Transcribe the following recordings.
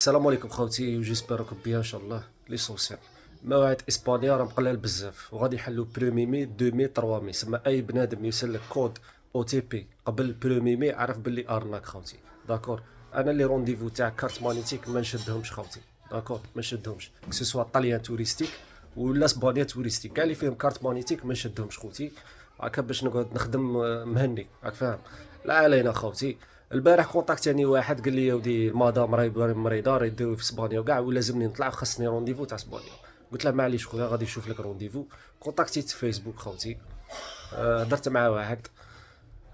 السلام عليكم خوتي، جيسبر راكم بيان ان شاء الله. ليسونسيال موعد اسبانيا راه مقلال بزاف وغادي يحلوا برومي مي دو مي تروا مي. سما اي بنادم يسلك كود او تي بي قبل برومي مي عرف باللي ارناك خوتي. داكور. انا لي رونديفو تاع كارت مانيتيك ما نشدهمش خوتي. داكور ما نشدهمش سوا طاليان توريستيك ولا اسبانيا توريستيك، كاع اللي فيهم كارت مانيتيك ما نشدهمش خوتي. هكا باش نقعد نخدم مهني، راك فاهم. لا علينا خوتي. البارح كونتاكتاني واحد قال لي يا ودي المدام راهي مريضه، راهي يديروا في اسبانيا وكاع ولازمني نطلع خاصني رونديفو تاع اسبانيا. قلت له معليش خويا غادي نشوف لك رونديفو. كونتاكتيت في فيسبوك خوتي. درت مع واحد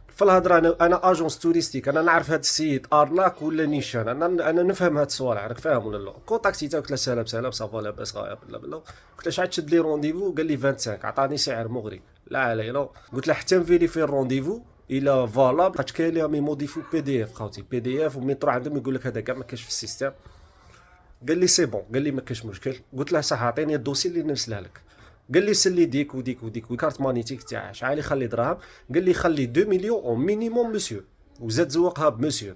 في الهضره. انا اجونس توريستيك، انا نعرف هذا السيد ارناك ولا نيشان. انا نفهم هاد الصوالح، راك فاهم ولا لا؟ كونتاكتيت قلت له سلام سلام صافا لاباس غايب بلا بلا. قلت له شحال تشد لي رونديفو؟ قال لي 25. عطاني سعر مغري لا علينا. قلت له حتى نفيريفي الرونديفو الى فالابل، خاطش كاين اللي يموديفيو بي دي اف خوتي. بي دي اف ومن تروح عندهم يقول لك هذا كاع ما كاينش في السيستم. قال لي سي بون، قال لي ما كاينش مشكل. قلت له صح عطيني الدوسي اللي نرسله لك. قال لي سلي ديك وديك وديك وكارت مانيتيك تاعها شحال يخلي دراهم. قال لي خلي 2 مليون او مينيموم مسيو، وزاد زوقها بمسيو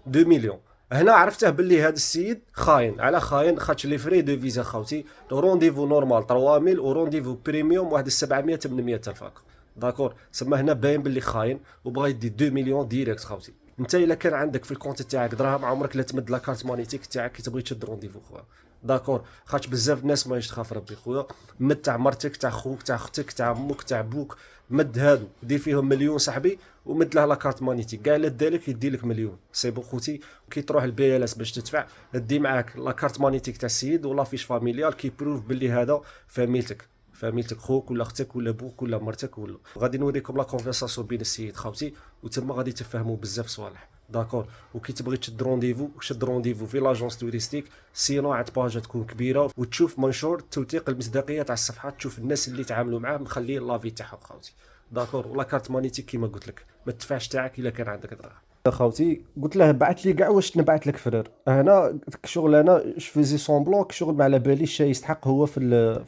2 مليون. هنا عرفته باللي هذا السيد خاين. على خاين؟ خاطش لي فري دو فيزا خوتي رونديفو نورمال 3000 ورونديفو بريميوم واحد 700 800 الف هكا. داكور. سما هنا باين باللي خاين وبغى يدي 2 مليون ديريكت خوتي. انت الا كان عندك في الكونت تاعك دراهم عمرك لا تمد لاكارت مانيتيك تاعك كي تبغي تشد رونديفو خويا. داكور. خاطش بزاف الناس ما تخاف ربي خويا. مد تاع مرتك تاع خوك تاع اختك تاع امك تاع بوك، مد هادو دير فيهم مليون صاحبي ومد له لاكارت مانيتيك كاع الا دالك يدي لك مليون. سي بو خوتي. كي تروح البي ال اس باش تدفع دي معاك لاكارت مانيتيك تاع السيد ولا فيش فاميليال كي بروف باللي هذا فاميلتك خوك ولا اختك ولا بوك ولا مرتك. ولا غادي نوريكم لا كونفرساسيون بين السيد خوتي وتما غادي تفهموا بزاف صوالح. داكور. وكي تبغي تشد رونديفو شد رونديفو في لاجونس توريستيك، سينو عاد باجا تكون كبيره وتشوف منشور توثيق المصداقيه تاع الصفحه، تشوف الناس اللي تعاملوا معاه مخليين لافي تاعهم خوتي. داكور. ولا كارت مانيتيك كيما قلت لك ما تدفعش تاعك الا كان عندك دراهم. خوتي قلت له بعث لي كاع واش نبعث لك فرير. هنا شغل انا فيزي سومبلون شغل ما على باليش شي يستحق هو في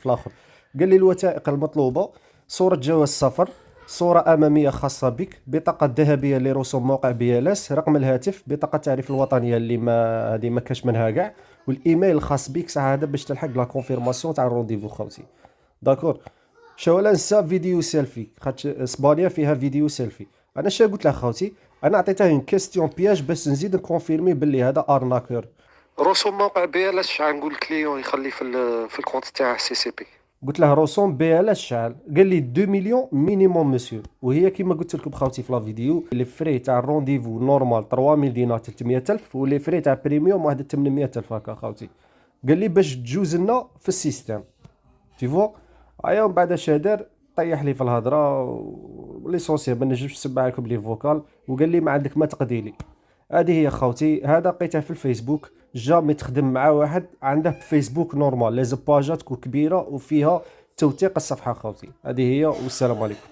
الاخر. قال لي الوثائق المطلوبه: صوره جواز سفر، صورة أمامية خاصة بك، بطاقة ذهبية لرسوم موقع بي ال اس، رقم الهاتف، بطاقة التعريف الوطنية اللي ما هذه ما كاش منها كاع، والايميل الخاص بك ساعة هذا باش تلحق لا كونفيرماسيون تاع الرونديفو خوتي. داكور. ولا نسى فيديو سيلفي، خاطر اسبانيا فيها فيديو سيلفي. انا شا قلت له خوتي، انا عطيته اون كيستيون بياج باش نزيد نكونفيرمي باللي هذا ارناكور. رسوم موقع بي ال اس شحال نقول الكليون يخلي في الكونت تاع سي سي بي؟ قلت له رسوم بي ال اس شحال؟ قال لي 2 مليون مينيموم مسيو. وهي كيما قلت لكم خوتي في لا فيديو، لي فري تاع الرونديفو نورمال 3000 دينار 300 الف، ولي فري تاع بريميوم واحد 800 الف هكا خوتي. قال لي باش تجوز لنا في السيستم تيفو. ايا من بعد اش دار؟ طيح لي في الهضره ليسونسيال ما نجمش نسمع لكم لي فوكال. وقال لي ما عندك ما تقضي لي. هذه هي خوتي. هذا لقيته في الفيسبوك. جامي تخدم مع واحد عنده فيسبوك نورمال لي زباجات تكون كبيره وفيها توثيق الصفحه خوتي. هذه هي والسلام عليكم.